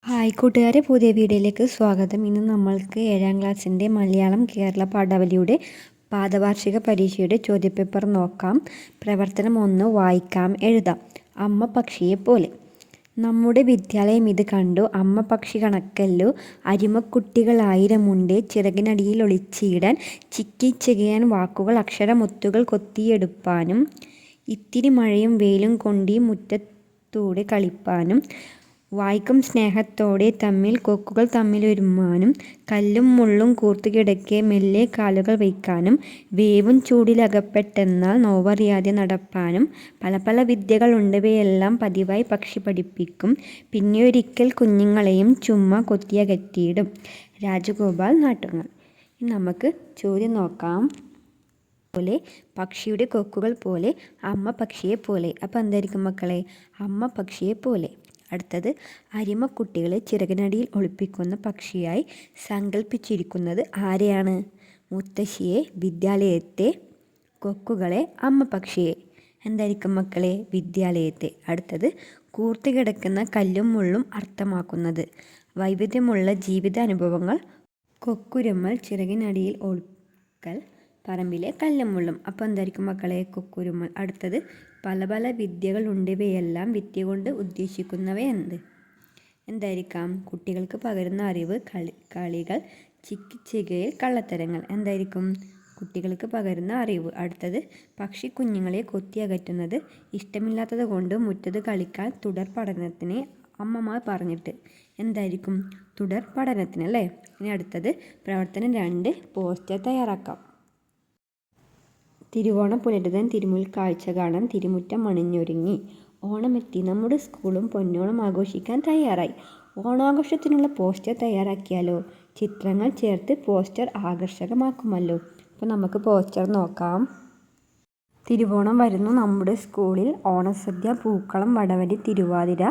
Hi കൂട്ടുകാരെ, പുതിയ വീഡിയോയിലേക്ക് സ്വാഗതം. ഇന്ന് നമ്മൾക്ക് 7ാം ക്ലാസ്സിൻ്റെ മലയാളം കേരള പാഠാവലിയുടെ പാദവാർഷിക പരീക്ഷയുടെ ചോദ്യപേപ്പർ നോക്കാം. പ്രവർത്തനം 1, വായിക്കാം എഴുതാം. അമ്മ പക്ഷിയെ പോലെ. നമ്മുടെ വിദ്യാലയം ഇത് കണ്ടു, അമ്മ പക്ഷി കണക്കല്ലോ, അരിമക്കുട്ടികളായിരമുണ്ട്, ചിറകിനടിയിൽ ഒളിച്ചിടാൻ, ചിക്കിച്ചികയാൻ വാക്കുകൾ, അക്ഷരമുത്തുകൾ കൊത്തിയെടുപ്പാനും, ഇത്തിരി മഴയും വെയിലും കൊണ്ടീ മുറ്റത്തൂടെ കളിപ്പാനും, വായിക്കും സ്നേഹത്തോടെ തമ്മിൽ കൊക്കുകൾ തമ്മിലുരുമ്മാനും, കല്ലും മുള്ളും കൂർത്തുകിടക്കെ മെല്ലെ കാലുകൾ വയ്ക്കാനും, വേവും ചൂടിലകപ്പെട്ടെന്നാൽ നോവറിയാതെ നടപ്പാനും, പല പല വിദ്യകൾ ഉണ്ടവയെല്ലാം പതിവായി പക്ഷി പഠിപ്പിക്കും, പിന്നെയൊരിക്കൽ കുഞ്ഞുങ്ങളെയും ചുമ്മാ കൊത്തിയകറ്റിയിടും. രാജഗോപാൽ നാട്ടുങ്ങൽ. ഇനി നമുക്ക് ചോദ്യം നോക്കാം. പോലെ പക്ഷിയുടെ കൊക്കുകൾ പോലെ, അമ്മ പക്ഷിയെ പോലെ. അപ്പോൾ എന്തായിരിക്കും മക്കളെ? അമ്മ പക്ഷിയെ പോലെ. അടുത്തത്, അരിമക്കുട്ടികളെ ചിറകിനടിയിൽ ഒളിപ്പിക്കുന്ന പക്ഷിയായി സങ്കല്പിച്ചിരിക്കുന്നത് ആരെയാണ്? മുത്തശ്ശിയെ, വിദ്യാലയത്തെ, കൊക്കുകളെ, അമ്മ പക്ഷിയെ. എന്തായിരിക്കും മക്കളെ? വിദ്യാലയത്തെ. അടുത്തത്, കൂർത്ത് കിടക്കുന്ന കല്ലും മുള്ളും അർത്ഥമാക്കുന്നത് വൈവിധ്യമുള്ള ജീവിതാനുഭവങ്ങൾ, കൊക്കുരുമ്മൽ, ചിറകിനടിയിൽ ഒളിക്കൽ, പറമ്പിലെ കല്ലും മുള്ളും. അപ്പോൾ എന്തായിരിക്കും മക്കളെ? കൊക്കുരുമ്മൽ. അടുത്തത്, പല പല വിദ്യകൾ ഉണ്ടിവയെല്ലാം വിദ്യ കൊണ്ട് ഉദ്ദേശിക്കുന്നവ എന്ത്? എന്തായിരിക്കാം? കുട്ടികൾക്ക് പകരുന്ന അറിവ്, കളികൾ, ചിക്കിച്ചികയിൽ, കള്ളത്തരങ്ങൾ. എന്തായിരിക്കും? കുട്ടികൾക്ക് പകരുന്ന അറിവ്. അടുത്തത്, പക്ഷി കുഞ്ഞുങ്ങളെ കൊത്തിയകറ്റുന്നത് ഇഷ്ടമില്ലാത്തത് കൊണ്ട് മുറ്റത്ത് കളിക്കാൻ തുടർ പഠനത്തിന് അമ്മമാർ പറഞ്ഞിട്ട്. എന്തായിരിക്കും? തുടർ പഠനത്തിന് അല്ലേ? ഇനി അടുത്തത്, പ്രവർത്തനം 2, പോസ്റ്റർ തയ്യാറാക്കാം. തിരുവോണം പുലരുതാൻ തിരുമുൽ കാഴ്ച കാണാൻ തിരുമുറ്റം അണിഞ്ഞൊരുങ്ങി. ഓണമെത്തി, നമ്മുടെ സ്കൂളും പൊന്നോണം ആഘോഷിക്കാൻ തയ്യാറായി. ഓണാഘോഷത്തിനുള്ള പോസ്റ്റർ തയ്യാറാക്കിയാലോ? ചിത്രങ്ങൾ ചേർത്ത് പോസ്റ്റർ ആകർഷകമാക്കുമല്ലോ. അപ്പോൾ നമുക്ക് പോസ്റ്റർ നോക്കാം. തിരുവോണം വരുന്നു നമ്മുടെ സ്കൂളിൽ, ഓണസദ്യ, പൂക്കളം, വടവലി, തിരുവാതിര.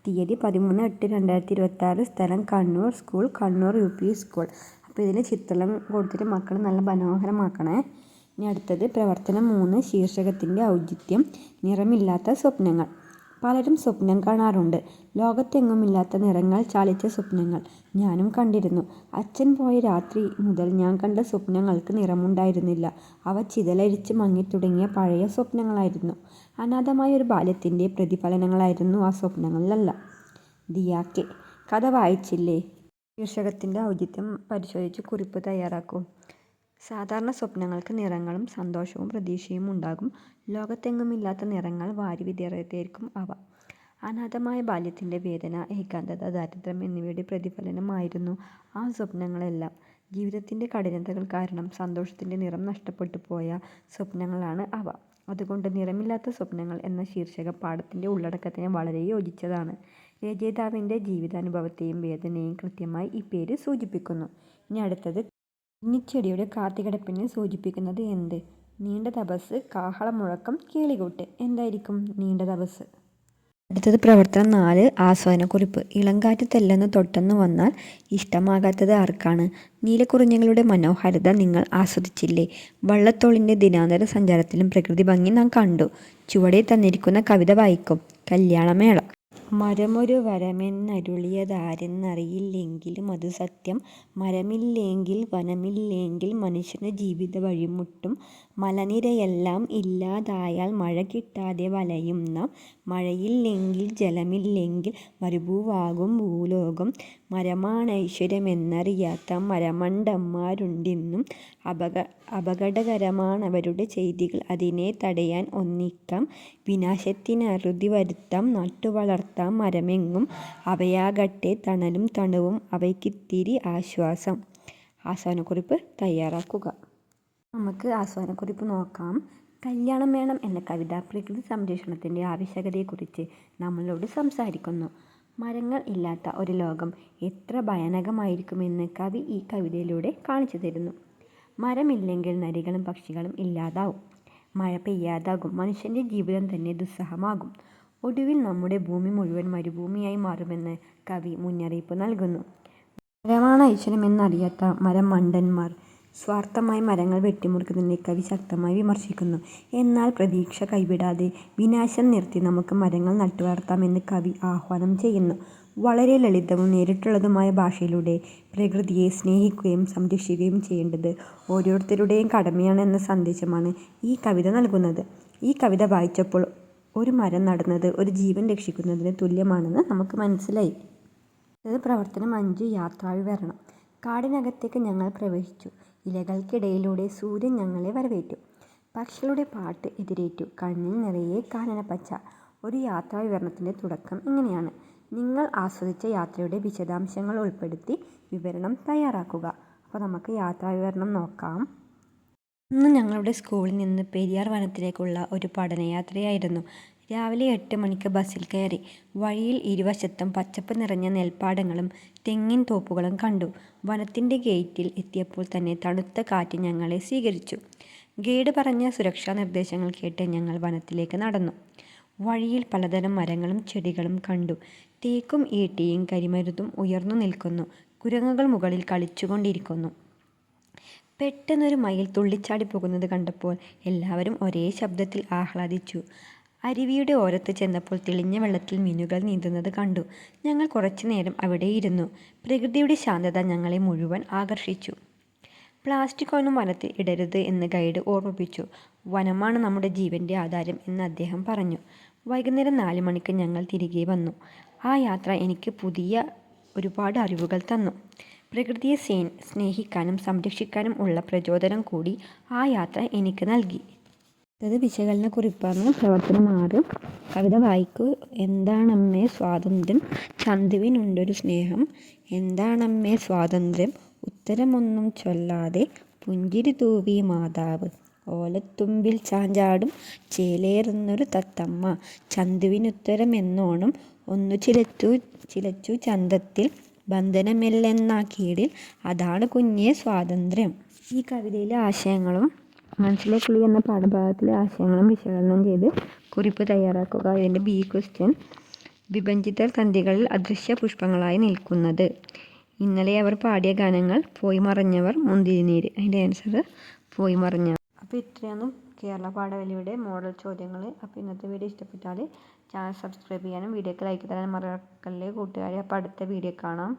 തീയതി 13/8/2026. സ്ഥലം Kannur. School Kannur UP school. അപ്പോൾ ഇതിൽ ചിത്രം കൊടുത്തിട്ട് മക്കൾ നല്ല മനോഹരമാക്കണേ. ഇനി അടുത്തത്, പ്രവർത്തനം 3, ശീർഷകത്തിൻ്റെ ഔചിത്യം. നിറമില്ലാത്ത സ്വപ്നങ്ങൾ. പലരും സ്വപ്നം കാണാറുണ്ട്. ലോകത്തെങ്ങുമില്ലാത്ത നിറങ്ങൾ ചാലിച്ച സ്വപ്നങ്ങൾ ഞാനും കണ്ടിരുന്നു. അച്ഛൻ പോയ രാത്രി മുതൽ ഞാൻ കണ്ട സ്വപ്നങ്ങൾക്ക് നിറമുണ്ടായിരുന്നില്ല. അവ ചിതലരിച്ച് മങ്ങിത്തുടങ്ങിയ പഴയ സ്വപ്നങ്ങളായിരുന്നു. അനാഥമായ ഒരു ബാല്യത്തിൻ്റെ പ്രതിഫലനങ്ങളായിരുന്നു ആ സ്വപ്നങ്ങളിലല്ല. ദിയാക്കെ. കഥ വായിച്ചില്ലേ? ശീർഷകത്തിൻ്റെ ഔചിത്യം പരിശോധിച്ച് കുറിപ്പ് തയ്യാറാക്കൂ. സാധാരണ സ്വപ്നങ്ങൾക്ക് നിറങ്ങളും സന്തോഷവും പ്രതീക്ഷയും ഉണ്ടാകും. ലോകത്തെങ്ങുമില്ലാത്ത നിറങ്ങൾ വാരി വിതറിയതായിരിക്കും അവ. അനാഥമായ ബാല്യത്തിൻ്റെ വേദന, ഏകാന്തത, ദാരിദ്ര്യം എന്നിവയുടെ പ്രതിഫലനമായിരുന്നു ആ സ്വപ്നങ്ങളെല്ലാം. ജീവിതത്തിൻ്റെ കഠിനതകൾ കാരണം സന്തോഷത്തിൻ്റെ നിറം നഷ്ടപ്പെട്ടു പോയ സ്വപ്നങ്ങളാണ് അവ. അതുകൊണ്ട് നിറമില്ലാത്ത സ്വപ്നങ്ങൾ എന്ന ശീർഷകം പാഠത്തിൻ്റെ ഉള്ളടക്കത്തിന് വളരെ യോജിച്ചതാണ്. രചയിതാവിൻ്റെ ജീവിതാനുഭവത്തെയും വേദനയെയും കൃത്യമായി ഈ പേര് സൂചിപ്പിക്കുന്നു. ഇനി അടുത്തത്, കുഞ്ഞിച്ചെടിയുടെ കാത്തുകിടപ്പിനെ സൂചിപ്പിക്കുന്നത് എന്ത്? നീണ്ട തപസ്, കാഹളമുഴക്കം, കിളികൂട്ട്. എന്തായിരിക്കും നീണ്ട തപസ്? അടുത്തത്, പ്രവർത്തനം 4, ആസ്വാദനക്കുറിപ്പ്. ഇളങ്കാറ്റ് തെല്ലെന്ന് തൊട്ടെന്ന് വന്നാൽ ഇഷ്ടമാകാത്തത് ആർക്കാണ്? നീലക്കുറിഞ്ഞികളുടെ മനോഹാരിത നിങ്ങൾ ആസ്വദിച്ചില്ലേ? വള്ളത്തോളിൻ്റെ ദിനാന്തര സഞ്ചാരത്തിലും പ്രകൃതി ഭംഗി നാം കണ്ടു. ചുവടെ തന്നിരിക്കുന്ന കവിത വായിക്കും. കല്യാണമേള. മരമൊരു വരമെന്നരുളിയതാരെന്നറിയില്ലെങ്കിലും അതു സത്യം. മരമില്ലെങ്കിൽ വനമില്ലെങ്കിൽ മനുഷ്യന് ജീവിത വഴിമുട്ടും. മലനിരയെല്ലാം ഇല്ലാതായാൽ മഴ കിട്ടാതെ വലയും നാം. മഴയില്ലെങ്കിൽ ജലമില്ലെങ്കിൽ മരുഭൂവാകും ഭൂലോകം. മരമാണൈശ്വര്യമെന്നറിയാത്ത മരമണ്ടന്മാരുണ്ടിന്നും. അപകടകരമാണവരുടെ ചെയ്തികൾ, അതിനെ തടയാൻ ഒന്നിക്കാം. വിനാശത്തിനറുതി വരുത്താം, നട്ടുവളർത്താം മരമെങ്ങും. അവയാകട്ടെ തണലും തണുവും, അവയ്ക്കിത്തിരി ആശ്വാസം. ആസ്വാദനക്കുറിപ്പ് തയ്യാറാക്കുക. നമുക്ക് ആസ്വാദനക്കുറിപ്പ് നോക്കാം. കല്യാണമേളം എന്ന കവിത പ്രകൃതി സംരക്ഷണത്തിൻ്റെ ആവശ്യകതയെക്കുറിച്ച് നമ്മളോട് സംസാരിക്കുന്നു. മരങ്ങൾ ഇല്ലാത്ത ഒരു ലോകം എത്ര ഭയാനകമായിരിക്കുമെന്ന് കവി ഈ കവിതയിലൂടെ കാണിച്ചു തരുന്നു. മരമില്ലെങ്കിൽ നരികളും പക്ഷികളും ഇല്ലാതാവും. മഴ പെയ്യാതാകും. മനുഷ്യൻ്റെ ജീവിതം തന്നെ ദുസ്സഹമാകും. ഒടുവിൽ നമ്മുടെ ഭൂമി മുഴുവൻ മരുഭൂമിയായി മാറുമെന്ന് കവി മുന്നറിയിപ്പ് നൽകുന്നു. മരമാണ് ഐശ്വര്യമെന്നറിയാത്ത മരമണ്ടന്മാർ. സ്വാർത്ഥമായി മരങ്ങൾ വെട്ടിമുറിക്കുന്നതിനെ കവി ശക്തമായി വിമർശിക്കുന്നു. എന്നാൽ പ്രതീക്ഷ കൈവിടാതെ വിനാശം നിർത്തി നമുക്ക് മരങ്ങൾ നട്ടുവളർത്താമെന്ന് കവി ആഹ്വാനം ചെയ്യുന്നു. വളരെ ലളിതവും നേരിട്ടുള്ളതുമായ ഭാഷയിലൂടെ പ്രകൃതിയെ സ്നേഹിക്കുകയും സംരക്ഷിക്കുകയും ചെയ്യേണ്ടത് ഓരോരുത്തരുടെയും കടമയാണ് എന്ന സന്ദേശമാണ് ഈ കവിത നൽകുന്നത്. ഈ കവിത വായിച്ചപ്പോൾ ഒരു മരം നടുന്നത് ഒരു ജീവൻ രക്ഷിക്കുന്നതിന് തുല്യമാണെന്ന് നമുക്ക് മനസ്സിലായി. പ്രവർത്തനം 5 യാത്രാവിവരണം. കാടിനകത്തേക്ക് ഞങ്ങൾ പ്രവേശിച്ചു. ഇലകൾക്കിടയിലൂടെ സൂര്യൻ ഞങ്ങളെ വരവേറ്റു. പക്ഷികളുടെ പാട്ട് എതിരേറ്റു. കണ്ണിൽ നിറയെ കാനനപ്പച്ച. ഒരു യാത്രാവിവരണത്തിൻ്റെ തുടക്കം ഇങ്ങനെയാണ്: നിങ്ങൾ ആസ്വദിച്ച യാത്രയുടെ വിശദാംശങ്ങൾ ഉൾപ്പെടുത്തി വിവരണം തയ്യാറാക്കുക. അപ്പോൾ നമുക്ക് യാത്രാവിവരണം നോക്കാം. ഇന്ന് ഞങ്ങളുടെ സ്കൂളിൽ നിന്ന് പെരിയാർ വനത്തിലേക്കുള്ള ഒരു പഠനയാത്രയായിരുന്നു. രാവിലെ 8 മണിക്ക് ബസ്സിൽ കയറി. വഴിയിൽ ഇരുവശത്തും പച്ചപ്പ് നിറഞ്ഞ നെൽപ്പാടങ്ങളും തെങ്ങിൻ തോപ്പുകളും കണ്ടു. വനത്തിൻ്റെ ഗേറ്റിൽ എത്തിയപ്പോൾ തന്നെ തണുത്ത കാറ്റ് ഞങ്ങളെ സ്വീകരിച്ചു. ഗൈഡ് പറഞ്ഞ സുരക്ഷാ നിർദ്ദേശങ്ങൾ കേട്ട് ഞങ്ങൾ വനത്തിലേക്ക് നടന്നു. വഴിയിൽ പലതരം മരങ്ങളും ചെടികളും കണ്ടു. തേക്കും ഈട്ടിയും കരിമരുതും ഉയർന്നു നിൽക്കുന്നു. കുരങ്ങുകൾ മുകളിൽ കളിച്ചുകൊണ്ടിരിക്കുന്നു. പെട്ടെന്നൊരു മയിൽ തുള്ളിച്ചാടി പോകുന്നത് കണ്ടപ്പോൾ എല്ലാവരും ഒരേ ശബ്ദത്തിൽ ആഹ്ലാദിച്ചു. അരുവിയുടെ ഓരത്ത് ചെന്നപ്പോൾ തെളിഞ്ഞ വെള്ളത്തിൽ മീനുകൾ നീന്തുന്നത് കണ്ടു. ഞങ്ങൾ കുറച്ചു നേരം അവിടെ ഇരുന്നു. പ്രകൃതിയുടെ ശാന്തത ഞങ്ങളെ മുഴുവൻ ആകർഷിച്ചു. പ്ലാസ്റ്റിക് ഒന്നും വനത്തിൽ ഇടരുത് എന്ന് ഗൈഡ് ഓർമ്മിപ്പിച്ചു. വനമാണ് നമ്മുടെ ജീവൻ്റെ ആധാരം എന്ന് അദ്ദേഹം പറഞ്ഞു. വൈകുന്നേരം 4 മണിക്ക് ഞങ്ങൾ തിരികെ വന്നു. ആ യാത്ര എനിക്ക് പുതിയ ഒരുപാട് അറിവുകൾ തന്നു. പ്രകൃതിയെ സ്നേഹിക്കാനും സംരക്ഷിക്കാനും ഉള്ള പ്രചോദനം കൂടി ആ യാത്ര എനിക്ക് നൽകി. അത് വിശകലന കുറിപ്പാണ്. പ്രവർത്തനം 6. കവിത വായിക്കൂ. എന്താണമ്മേ സ്വാതന്ത്ര്യം? ചന്തുവിനുണ്ടൊരു സ്നേഹം. എന്താണമ്മേ സ്വാതന്ത്ര്യം? ഉത്തരമൊന്നും ചൊല്ലാതെ പുഞ്ചിരി തൂവി മാതാവ്. ഓലത്തുമ്പിൽ ചാഞ്ചാടും ചേലേറുന്നൊരു തത്തമ്മ. ചന്തുവിനുത്തരമെന്നോണം ഒന്നു ചിലച്ചു ചന്തത്തിൽ. ബന്ധനമില്ലെന്ന കീഴിൽ അതാണ് കുഞ്ഞേ സ്വാതന്ത്ര്യം. ഈ കവിതയിലെ ആശയങ്ങളും മനസ്സിലെ കിളി എന്ന പാഠഭാഗത്തിലെ ആശയങ്ങളും വിശകലനം ചെയ്ത് കുറിപ്പ് തയ്യാറാക്കുക. ഇതിൻ്റെ ബി ക്വസ്റ്റ്യൻ: വിഭജിത തന്തികളിൽ അദൃശ്യ പുഷ്പങ്ങളായി നിൽക്കുന്നത്. ഇന്നലെ അവർ പാടിയ ഗാനങ്ങൾ: പോയി മറഞ്ഞവർ, മുന്തിരിനീര്. അതിൻ്റെ ആൻസർ പോയി മറഞ്ഞവർ. അപ്പോൾ ഇത്രയാണ് കേരള പാഠാവലിയുടെ മോഡൽ ചോദ്യങ്ങൾ. അപ്പോൾ ഇന്നത്തെ വീഡിയോ ഇഷ്ടപ്പെട്ടാൽ ചാനൽ സബ്സ്ക്രൈബ് ചെയ്യാനും വീഡിയോക്ക് ലൈക്ക് തരാനും മറക്കല്ലേ കൂട്ടുകാരെ. അപ്പോൾ അടുത്ത വീഡിയോ കാണാം.